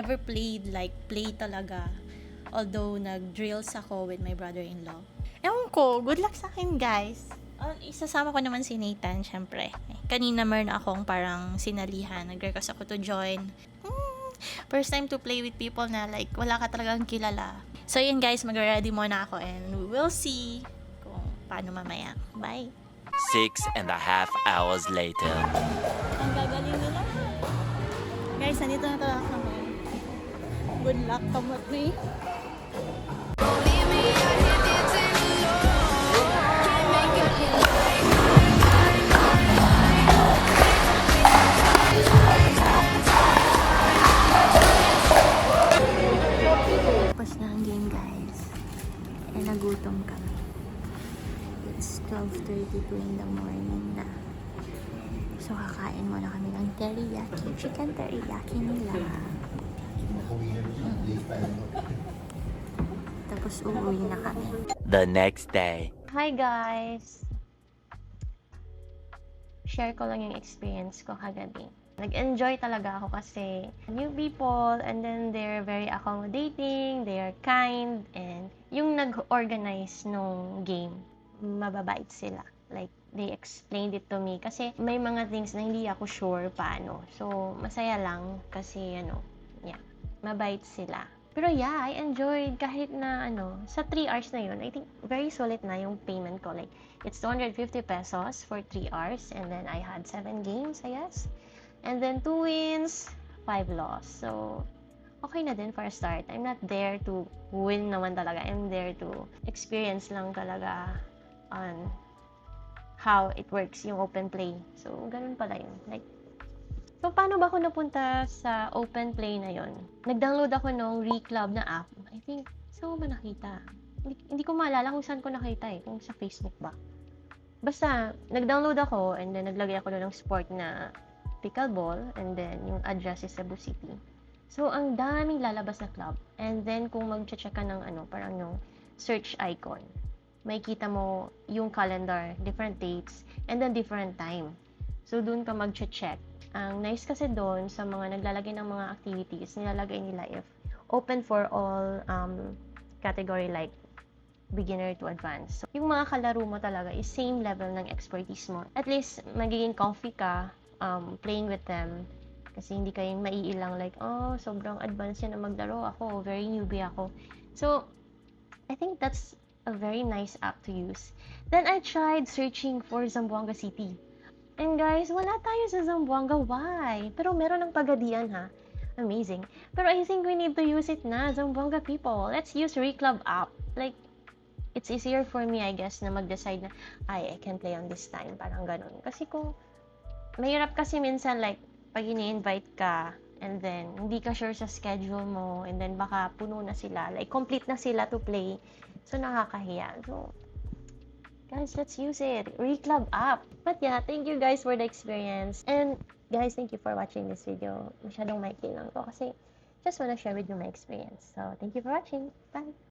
never played like play talaga. Although nag-drills ako with my brother-in-law. Ewan ko, good luck sa akin guys. Isasama ko naman si Nathan, syempre. Kanina meron akong parang sinalihan. Nag-request ako to join. First time to play with people na like wala ka talagang kilala. So yun guys, mag-ready muna ako and we'll see kung paano mamaya. Bye! 6.5 hours later. Ang gagaling nila. Guys, nandito na talaga kami. Good luck, kamot ni. Tapos na ang game guys. Eh, nagutom kami. It's 12:32 in the morning na. So, kakain muna kami ng teriyaki. Chicken teriyaki nila. Tapos, uuwi na kami. The next day. Hi guys! Share ko lang yung experience ko kagabi. Nag-enjoy talaga ako kasi new people and then they're very accommodating, they're kind, and yung nag-organize nung game, mababait sila. Like, they explained it to me kasi may mga things na hindi ako sure paano. So, masaya lang kasi mabait sila. Pero yeah, I enjoyed kahit na sa 3 hours na yun, I think very solid na yung payment ko. Like, it's 250 pesos for 3 hours and then I had 7 games, I guess. And then 2 wins, 5 loss. So, okay na din for a start. I'm not there to win naman talaga. I'm there to experience lang talaga on how it works, yung open play. So, ganun pala yun. Like, so, paano ba ako napunta sa open play na yon? Nag-download ako ng Reclub na app. I think, saan ko ba nakita? Hindi ko maalala kung saan ko nakita kung sa Facebook ba. Basta, nag-download ako and then naglagay ako doon ng sport na pickleball and then yung address is Cebu City. So, ang daming lalabas na club. And then, kung mag-check ka ng parang yung search icon, may kita mo yung calendar, different dates, and then different time. So, doon ka mag-check. Ang nice kasi doon sa mga naglalagay ng mga activities, nilalagay nila if open for all category like beginner to advanced. So, yung mga kalaro mo talaga is same level ng expertise mo. At least, magiging comfy ka playing with them. Kasi hindi kayong maiilang like, oh, sobrang advanced yan na maglaro ako. Very newbie ako. So, I think that's a very nice app to use. Then, I tried searching for Zamboanga City. And guys, wala tayo sa Zamboanga. Why? Pero meron ng Pagadian ha. Amazing. Pero I think we need to use it na, Zamboanga people. Let's use Reclub app. Like, it's easier for me, I guess, na mag-decide na, I can play on this time. Parang ganun. Kasi kung, mahirap kasi minsan, like, pag ini-invite ka, and then, hindi ka sure sa schedule mo, and then baka puno na sila. Like, complete na sila to play. So, nakakahiya. So, guys, let's use it. Reclub app. But yeah, thank you guys for the experience. And guys, thank you for watching this video. Masyadong maikli lang to kasi just wanna share with you my experience. So, thank you for watching. Bye!